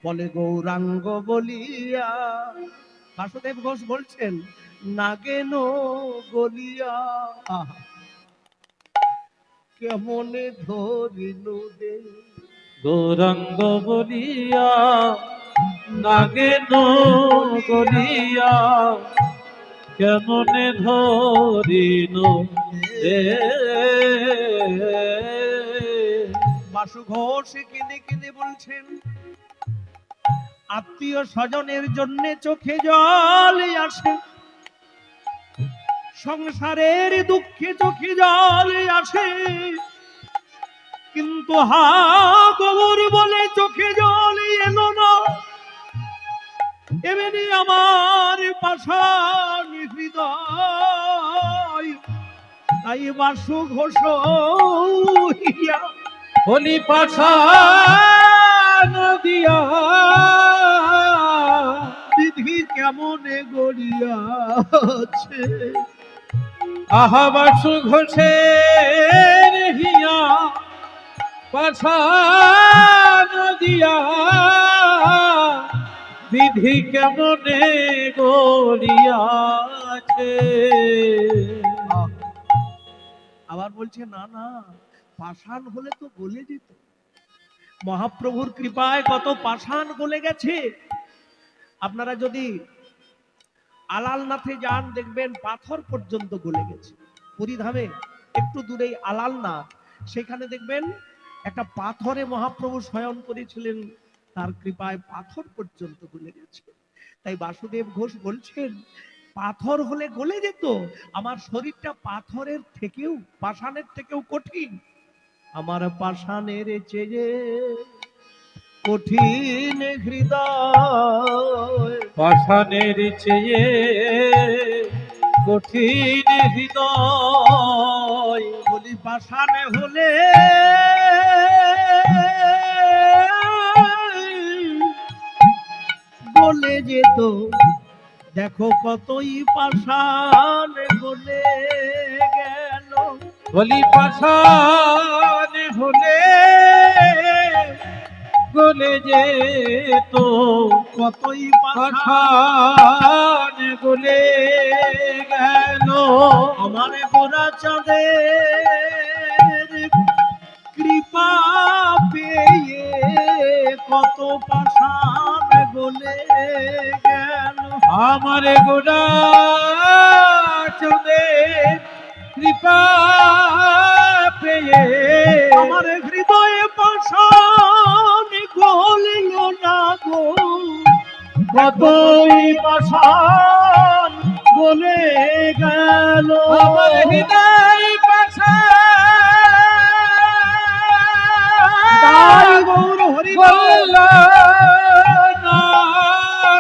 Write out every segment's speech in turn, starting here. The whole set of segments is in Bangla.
বলে গৌরাঙ্গ বলিয়া। বাসুদেব ঘোষ বলছেন নাগেন গলিয়া কেমনে ধরিনু দে। গৌরাঙ্গ বলিয়া নাগেন গলিয়া কেমনে ধরিনু দে। বাসু ঘোষ কিনে কিনে বলছেন আত্মীয় স্বজনের জন্য চোখে জল আসে, সংসারের দুঃখে চোখে জল আসে, কিন্তু হা গৌর বলে চোখে জল এলো না। এমনি আমার পাষাণ হৃদয়, তাই বাসু ঘোষ বলি পাষাণ দিয়া বিধি কেমনে গড়িয়াছে। আহা বাসু ঘোষের হিয়া পাষাণ দিয়া বিধি কেমনে গড়িয়াছে। আবার বলছে না না, পাষাণ হলে তো গলে যেত। মহাপ্রভুর কৃপায় কত পাষাণ গলে গেছে। আপনারা যদি আলালনাথে যান দেখবেন পাথর পর্যন্ত গলে গেছে। পুরীধামে একটু দূরেই আলালনাথ, সেখানে দেখবেন একটা পাথরে মহাপ্রভু শয়ন করেছিলেন, তার কৃপায় পাথর পর্যন্ত গলে গেছে। তাই বাসুদেব ঘোষ বলছেন পাথর হলে গলে যেত, আমার শরীরটা পাথরের থেকেও পাষাণের থেকেও কঠিন। আমার পাষাণের চেয়ে কঠিন হৃদয়, পাষাণের চেয়ে কঠিন হৃদয়। বলি পাষাণে হলে গলে যেত, দেখো কতই পাষাণ গলে গেল। বলি পাষাণ হলে গলে যেত, কতই পাষাণ গলে গেল। আমার গোরা চাঁদের কৃপা পেয়ে কত পাষাণ গলে গেল। আমার গোড়া চোদের কৃপা পেয়ে আমার হৃদয়ে পাষাণ গলিল না গো, কতই পাষাণ গলে গেল। আমার হৃদয় পাষাণ গৌর হরি বলল না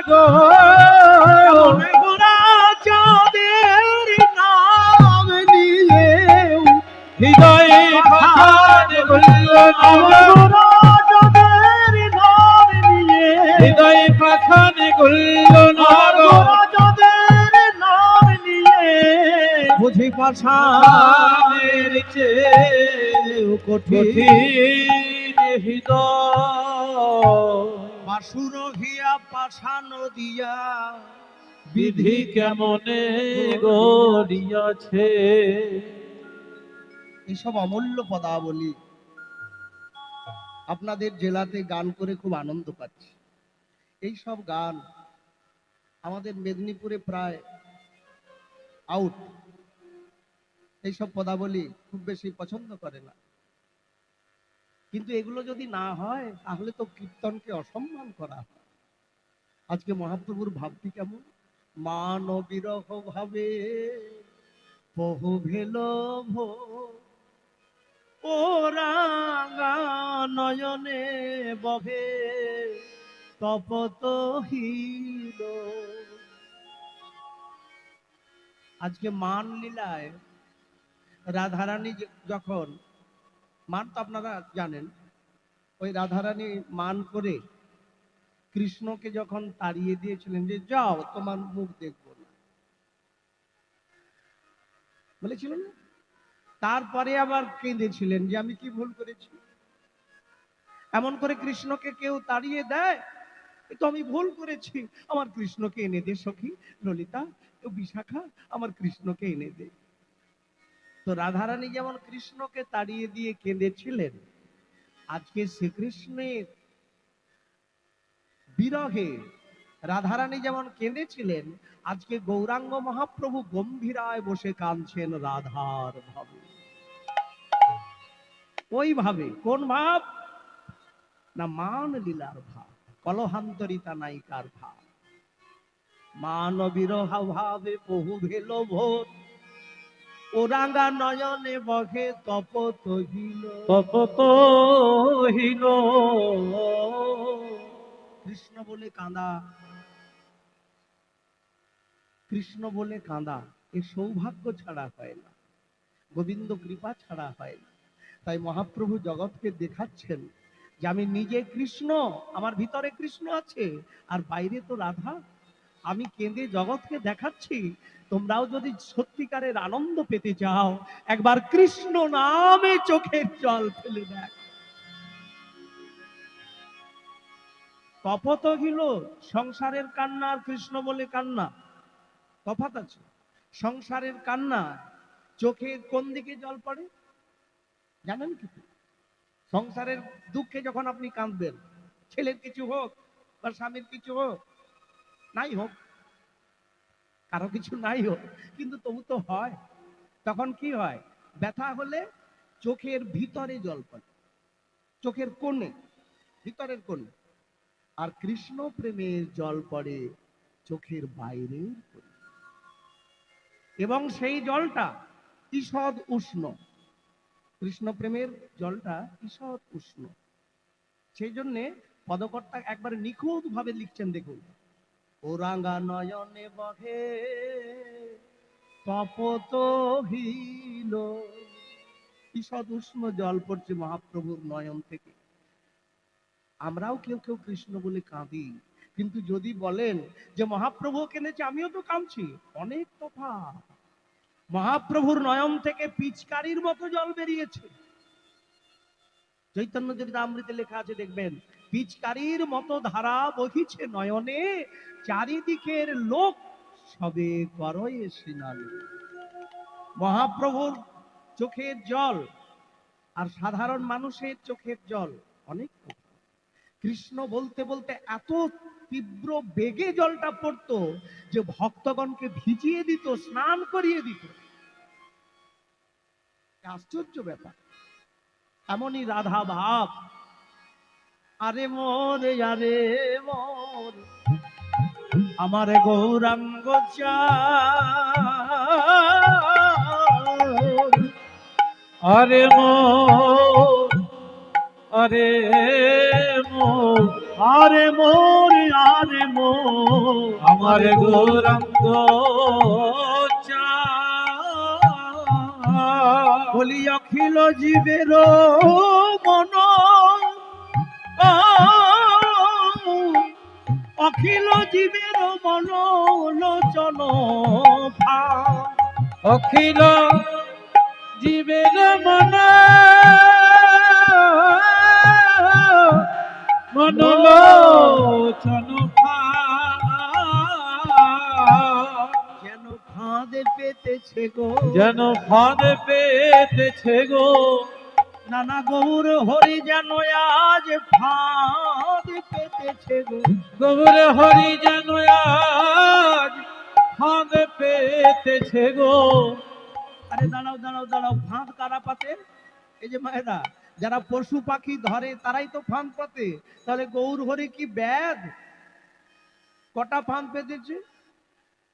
গো। গোরা চাঁদের নাম নিয়ে হৃদয়ে পাষাণ বলল না গো। গোরা চাঁদের নাম নিয়ে হৃদয়ে পাষাণ বলল না গো। গোরা চাঁদের নাম নিয়ে বুঝি পাষাণের চেয়েও কঠিন হৃদয়। বাসুর ঘিয়া পাষাণ দিয়া বিধি কেমনে গড়িয়াছে। এইসব অমূল্য পদাবলী আপনাদের জেলাতে গান করে খুব আনন্দ পাচ্ছি। এইসব গান আমাদের মেদিনীপুরে প্রায় আউট, এইসব পদাবলী খুব বেশি পছন্দ করে না। কিন্তু এগুলো যদি না হয় তাহলে তো কীর্তনকে অসম্মান করা হয়। আজকে মহাপ্রভুর ভাবটি কেমন, মান বিরহ ভাবে বহু ভেল ও রাঙা নয়নে বহে তপত হিল। আজকে মান লীলায় রাধারানী যখন, মান তো আপনারা জানেন, ওই রাধারানী মান করে কৃষ্ণকে যখন তাড়িয়ে দিয়েছিলেন যে যাও তোমার মুখ দেখবো না, বলেছিলেন না? তারপরে আবার কেঁদেছিলেন যে আমি কি ভুল করেছি। এমন করে কৃষ্ণকে কেউ তাড়িয়ে দেয়? এ তো আমি ভুল করেছি, আমার কৃষ্ণকে এনে দে সখী, ললিতা ও বিশাখা, আমার কৃষ্ণকে এনে দে। তো রাধারানী যেমন কৃষ্ণকে তাড়িয়ে দিয়ে কেঁদেছিলেন, আজকে শ্রীকৃষ্ণের বিরহে রাধারানী যেমন কেঁদেছিলেন, আজকে গৌরাঙ্গ মহাপ্রভু গম্ভীরায় বসে কাঁদছেন রাধার ভাবে। ওই ভাবে, কোন ভাব? না মান লীলার ভাব, কলহান্তরিতা নায়িকার ভাব। মান বিরহ ভাবে বহু ভেল ভোর, ওরাঙ্গা নয়নে বহে তপত হিল। তপত হীন। কৃষ্ণ বলে কাঁদা, কৃষ্ণ বলে কাঁদা এ সৌভাগ্য ছাড়া হয় না, গোবিন্দ কৃপা ছাড়া হয় না। তাই মহাপ্রভু জগৎকে দেখাচ্ছেন যে আমি নিজে কৃষ্ণ, আমার ভিতরে কৃষ্ণ আছে, আর বাইরে তো রাধা। আমি কেঁদে জগৎকে দেখাচ্ছি, তোমরাও যদি সত্যিকারের আনন্দ পেতে চাও, একবার কৃষ্ণ নামে চোখের জল ফেলে দেখ। তফাৎ হইল সংসারের কান্না আর কৃষ্ণ বলে কান্না, তফাৎ আছে। সংসারের কান্না চোখে কোন দিকে জল পড়ে জানেন কি? সংসারের দুঃখে যখন আপনি কাঁদবেন, ছেলের কিছু হোক বা স্বামীর কিছু হোক, নাই হোক, কারো কিছু নাই হোক, কিন্তু তবু তো হয়। তখন কি হয়? ব্যথা হলে চোখের ভিতরে জল পড়ে, চোখের কোণে, ভিতরের কোণে। আর কৃষ্ণ প্রেমের জল পড়ে চোখের বাইরের কোণে, এবং সেই জলটা ঈষৎ উষ্ণ। কৃষ্ণ প্রেমের জলটা ঈষৎ উষ্ণ। সেই জন্যে পদকর্তা একবারে নিখুঁত ভাবে লিখছেন, দেখুন, ওরাঙ্গা নয়নে বহে তপত হীন। ঈষৎ উষ্ণ জল পড়ছে মহাপ্রভুর নয়ন থেকে। আমরাও কেউ কেউ কৃষ্ণ বলে কাঁদি, কিন্তু যদি বলেন যে মহাপ্রভু কেঁদেছে, আমিও তো কাঁদছি, অনেক তফাৎ। মহাপ্রভুর নয়ন থেকে পিচকারির মতো জল বেরিয়েছে। চৈতন্য চরিতামৃতে লেখা আছে, দেখবেন, পিচকারির মতো ধারা বহিছে নয়নে, চারিদিকের লোক সবে করয়ে স্নান। মহাপ্রভুর চোখের জল আর সাধারণ মানুষের চোখের জল অনেক তফাৎ। কৃষ্ণ বলতে বলতে এত তীব্র বেগে জলটা পড়তো যে ভক্তগণকে ভিজিয়ে দিত, স্নান করিয়ে দিত। আশ্চর্য ব্যাপার। এমনই রাধা ভাব। আরে মোর, আরে মোর, আমার গৌরাঙ্গ চাঁদ। আরে মোর, আরে মোর, আরে মোর, আরে মোর, আমার গৌরাঙ্গ চাঁদ। বলি অখিল জীবের মন, অখিল জীবের মন লোচন ভাব। অখিল জীবের মন মনোলোচন যেন ফাঁদে পেতেছে গো, যেন ফাঁদ পেতেছে গো। নানা গৌর হরি যেন আজ ফাঁদ পেতেছে গো। গৌর হরি যেন আজ ফাঁদ পেতেছে গো। আরে দাঁড়াও দাঁড়াও দাঁড়াও, ফাঁদ কারা পাতে? এই যে মায়েরা যারা পশু পাখি ধরে তারাই তো ফাঁদ পাতে। তাহলে গৌর হরি কি ব্যাধ? কটা ফাঁদ পেতেছে?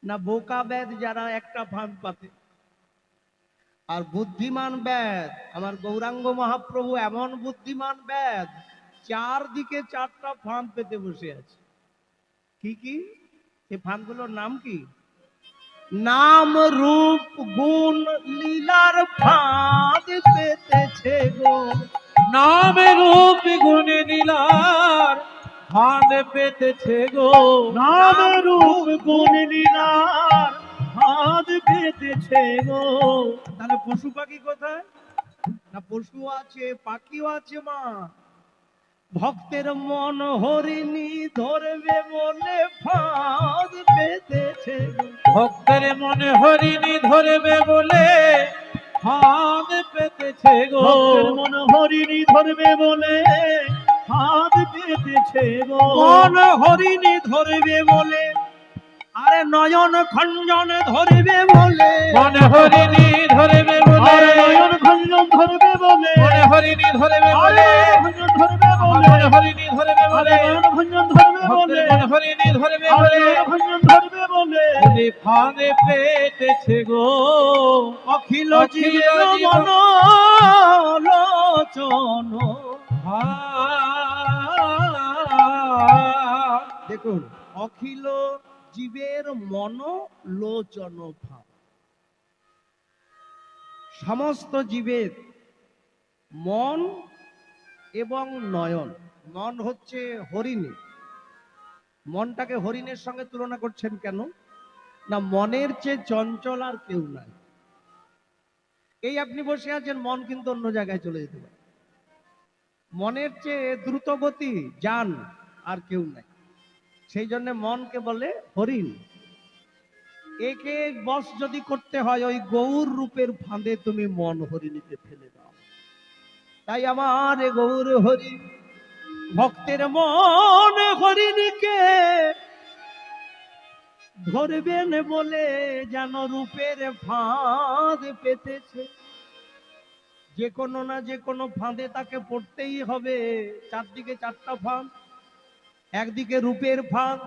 না বোকা ব্যাধ যারা একটা ফাঁদ পাতে। আর বুদ্ধিমান ব্যাধ আমার গৌরাঙ্গ মহাপ্রভু এমন বুদ্ধিমান ব্যাধ, চারদিকে চারটা ফাঁদ পেতে বসে আছে। কি কি এই ফাঁদগুলোর নাম কি? নাম রূপ গুণ লীলার ফাঁদ পেতেছে গো। নাম রূপ গুণ লীলার ফাঁদ পেতেছে গো। নাম রূপ গুণ লীলার ফাঁদ পেতেছে গো। তাহলে পশু পাখি কোথায়? না পশু আছে, পাখিও আছে মা। ভক্তের মন হরিণী ধরবে ভক্তের মনে হরিণী ধরবে বলে হাত পেতেছে গো। ভক্তের মন হরিণী ধরবে বলে হাত পেতেছে গো। মন হরিণী ধরবে বলে, আরে নয়ন খঞ্জন ধরবে বলে, মন হরিণী ধরবে বলে, আরে নয়ন খঞ্জন ধরবে বলে, মন হরিণী ধরবে আরে বলে, খঞ্জন ধরবে বলে, মন হরিণী ধরবে আরে বলে, নয়ন খঞ্জন ধরবে বলে, ভক্তের মন হরিণী ধরবে আরে বলে, নয়ন খঞ্জন ধরবে বলে, বলে ফাঁদে পেতেছে গো। অখিল অখিল জীবের জীব- মন লোচন। দেখুন, অখিল জীবের মন লোচন ভাব। সমস্ত জীবের মন এবং নয়ন। মন হচ্ছে হরিণী। মনটাকে হরিণের সঙ্গে তুলনা করছেন কেন? না, মনের চেয়ে চঞ্চল আর কেউ নাই। এই আপনি বসে আছেন, মন কিন্তু অন্য জায়গায় চলে যেতে পারে। মনের চেয়ে দ্রুতগতি যান আর কেউ নাই। সেই জন্য মনকে বলে হরিণ। একে বশ যদি করতে হয়, ওই গৌর রূপের ফাঁদে তুমি মন হরিণীকে ফেলে দাও। তাই আমার এ গৌর হরি ভক্তের মন হরিণীকে ধরবেন বলে যেন রূপের ফাঁদ পেতেছে। যে কোনো না যে কোনো ফাঁদে তাকে পড়তেই হবে। চারদিকে চারটা ফাঁদ, একদিকে রূপের ফাঁদ,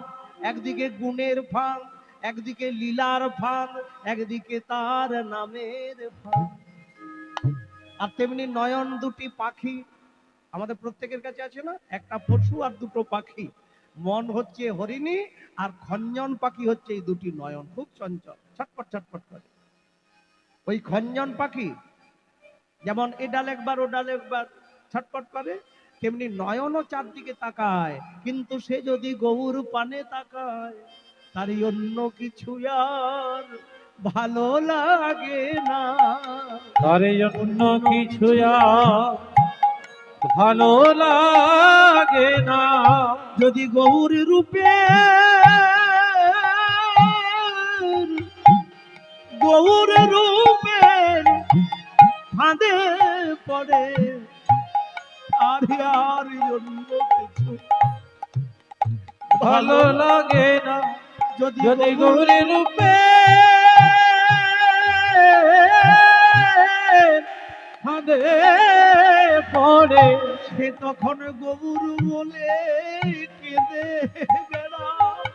একদিকে গুণের ফাঁদ, একদিকে লীলার ফাঁদ, একদিকে তার নামের ফাঁদ। আর তেমনি নয়ন দুটি পাখি আমাদের প্রত্যেকের কাছে আছে না? একটা পশু আর দুটো পাখি। মন হচ্ছে হরিণী আর খঞ্জন পাখি হচ্ছে এই দুটি নয়ন, খুব চঞ্চল, ছটপট ছটপট করে। ওই খঞ্জন পাখি যেমন এ ডাল একবার ও ডাল একবার ছটপট করে, তেমনি নয়নও চারদিকে তাকায়, কিন্তু সে যদি গৌর পানে তাকায় তারই অন্য কিছু আর ভালো লাগে না। তারে অন্য কিছু আর ভালো লাগে না। যদি গৌর রূপে গৌর রূপের ফাঁদে পড়ে আর আর অন্য কিছু ভালো লাগে না। যদি যদি গৌর গৌরী রূপে ফাঁদে পড়ে, সে তখন গৌর বলে কেঁদে বেড়ায়।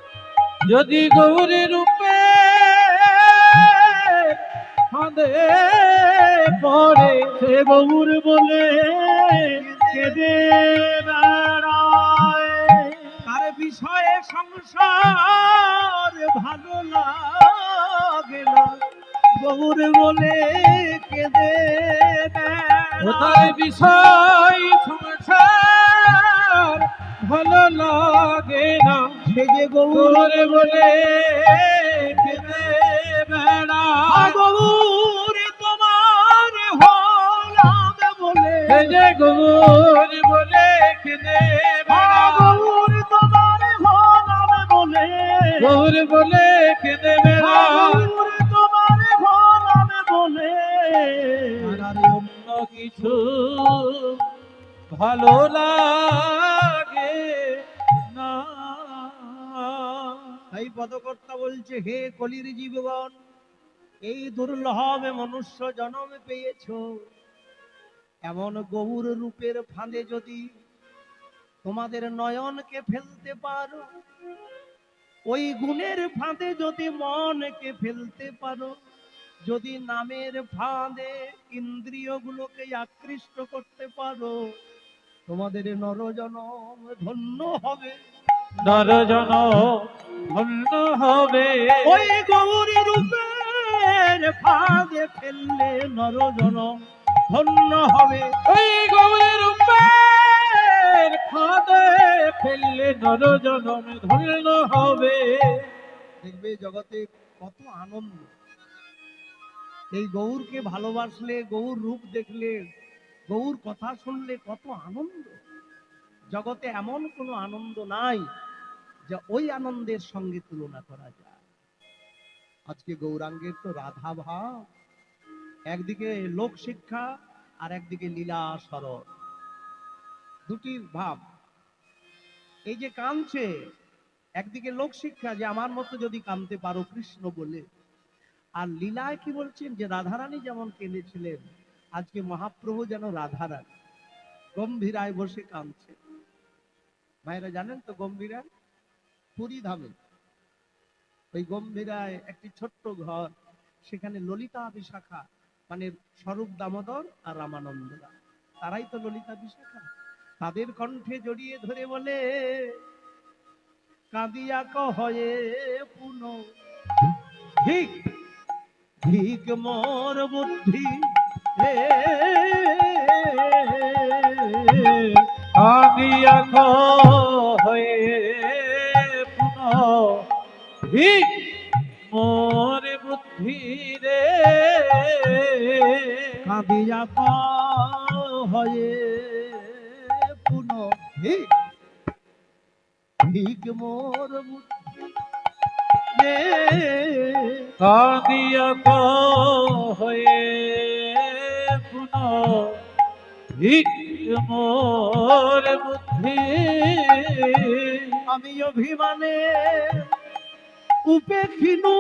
যদি গৌরী রূপে ফাঁদে পড়ে, সে গৌর বলে কেঁদে বেড়ায়। তার বিষয়ে সংসার ভালো লাগে না, গৌর বলে কেঁদে তার বেড়ায়। বিষয় সংসার ভালো লাগে না। সে যে গৌর গৌর বলে কেঁদে বেড়ায়। গৌর তোমার হলাম বলে, সে যে গৌর বলে কেঁদে বেড়ায়। গৌর তোমার হলাম বলে, গৌর বলে কেঁদে বেড়ায়। গৌর তোমার হলাম বলে আর অন্য কিছু ভালো লাগে না। তাই পদকর্তা বলছে, হে কলির জীবগণ, এই দুর্লভ মনুষ্য জন্ম পেয়েছো, এমন গৌর রূপের ফাঁদে যদি তোমাদের নয়নকে ফেলতে পারো, ওই গুণের ফাঁদে যদি মনকে ফেলতে পারো, যদি নামের ফাঁদে ইন্দ্রিয়গুলোকে আকৃষ্ট করতে পারো, তোমাদের নরজনম ধন্য হবে। নরজন ধন্য হবে। ওই গৌরী রূপের ফাঁদে ফেললে নরজনম ধন্য হবে। ওই গৌরী রূপের ফাঁদে ফেললে নরজনম ধন্য হবে। দেখবে জগতে কত আনন্দ। এই গৌরকে ভালোবাসলে, গৌর রূপ দেখলে, গৌর কথা শুনলে কত আনন্দ। জগতে এমন কোনো আনন্দ নাই যা ওই আনন্দের সঙ্গে তুলনা করা যায়। আজকে গৌরাঙ্গের তো রাধা ভাব, একদিকে লোক শিক্ষা আর একদিকে লীলা সরল, দুটি ভাব। এই যে কাঁদছে, একদিকে লোক শিক্ষা যে আমার মতো যদি কাঁদতে পারো কৃষ্ণ বলে, আর লীলায় কি বলছেন যে রাধারানী যেমন কেঁদেছিলেন, আজকে মহাপ্রভু যেন রাধারানী গম্ভীরায় বসে কাঁদছে। ভাইরা জানেন তো গম্ভীরায় পুরী ধামে ওই গম্ভীরায় একটি ছোট্ট ঘর, সেখানে ললিতা বিশাখা মানে স্বরূপ দামোদর আর রামানন্দরা, তারাই তো ললিতা বিশাখা। তাদের কণ্ঠে জড়িয়ে ধরে বলে, কাঁদিয়া কহে পুন ভিক ভিক মোর বুদ্ধি রে, কাঁদিয়া কহে পুনঃ ভিক মোর বুদ্ধি রে, কাঁদিয়া কহে পুন ভিক ভিক মোর বুদ্ধি রে, কাঁদিয়া কহে পুনঃ ভিক মোর বুদ্ধি। আমি অভিমানে উপেক্ষিনু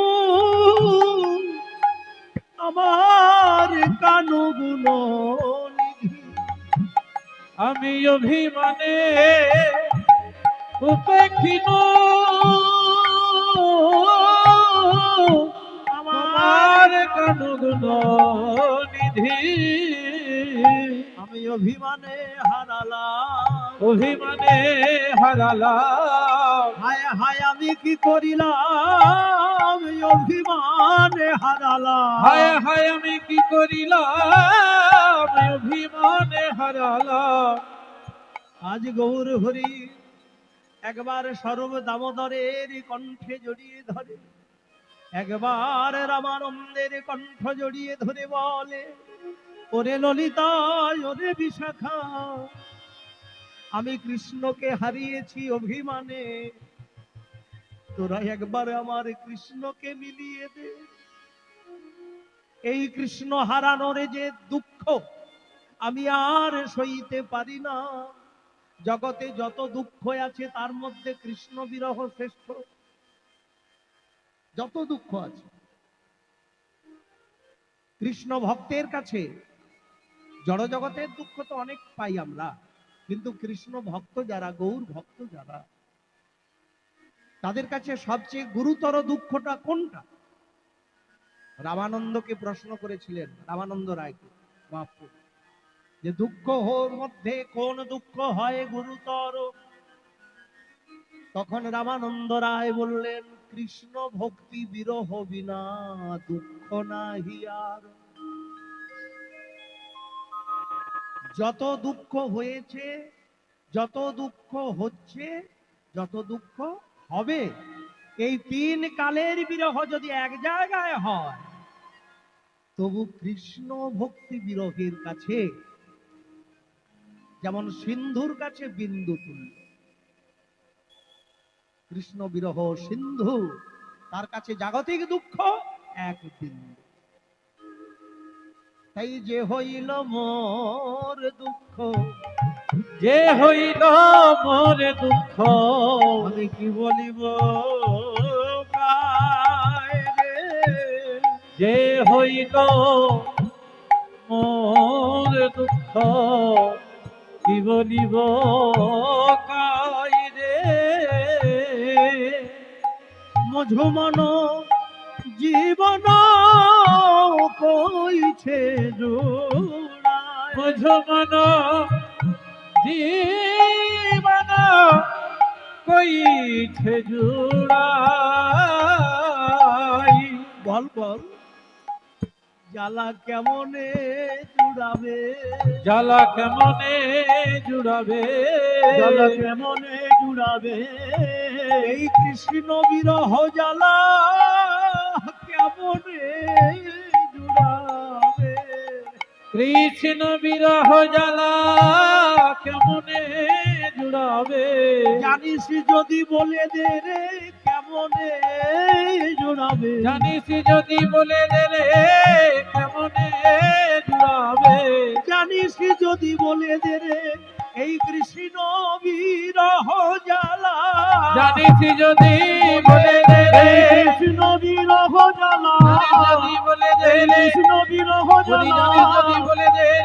আমার কানু গুণ নিধি, আমি অভিমানে উপেক্ষিত আমার কানুগুণ নিধি, আমি অভিমানে হারালাম, অভিমানে হারালাম। হায় হায় আমি কি করিলাম, অভিমানে হারালাম, হায় হায় আমি কি করিলাম, অভিমানে হারালাম। আজ গৌর হরি একবার স্বরূপ দামোদরের কণ্ঠে জড়িয়ে ধরে, একবার রামানন্দের কণ্ঠ জড়িয়ে ধরে বলে, ওরে ললিতা ওরে বিশাখা, আমি কৃষ্ণকে হারিয়েছি অভিমানে, তোরা একবার আমার কৃষ্ণকে মিলিয়ে দে। এই কৃষ্ণ হারানোর যে দুঃখ আমি আর সইতে পারি না, জগতে যত দুঃখ আছে তার মধ্যে কৃষ্ণ বিরহ শ্রেষ্ঠ। যত দুঃখ আছে কৃষ্ণ ভক্তের কাছে, জড় জগতের দুঃখ তো অনেক পাই আমরা, কিন্তু কৃষ্ণ ভক্ত যারা, গৌর ভক্ত যারা, তাদের কাছে সবচেয়ে গুরুতর দুঃখটা কোনটা? রামানন্দকে প্রশ্ন করেছিলেন, রামানন্দ রায়কে মহাপ্রভু, যে দুঃখ হোর মধ্যে কোন দুঃখ হয় গুরুতর? তখন রামানন্দ রায় বললেন, কৃষ্ণ ভক্তি বিরহ বিনা দুঃখ নাহি আর। যত দুঃখ হয়েছে, যত দুঃখ হচ্ছে, যত দুঃখ হবে, এই তিন কালের বিরহ যদি এক জায়গায় হয়, তবু কৃষ্ণ ভক্তি বিরহের কাছে যেমন সিন্ধুর কাছে বিন্দু তুল্য। কৃষ্ণ বিরহ সিন্ধু, তার কাছে জাগতিক দুঃখ এক বিন্দু। তাই যে হইল মোর দুঃখ, যে হইল মোর দুঃখ, আমি কি বলিব কায় রে? যে হইল মোর দুঃখ, কি বলিব কাই রে? মঝমন জীবন কইছে জোড়ায়, মঝমন জীবন কইছে জুড়াই। বল বল জ্বালা কেমনে জুড়াবে, জ্বালা কেমনে জুড়াবে, জ্বালা কেমনে জুড়াবে, এই কৃষ্ণ বিরহ জ্বালা কেমনে জুড়াবে, কৃষ্ণ বিরহ জ্বালা কেমনে জুড়াবে? জানিস যদি বলে দে রে কেমন কেমনে জোড়াবে জানিস যদি বলে দে রে কেমনে জুড়াবে জানিস যদি বলে দে রে এই কৃষ্ণ বিরহ জ্বালা জানিস যদি বলে দে রে কৃষ্ণ বিরহ জ্বালা জানিস যদি বলে দে রে কৃষ্ণ বিরহ বলি জ্বালা জানিস যদি বলে দে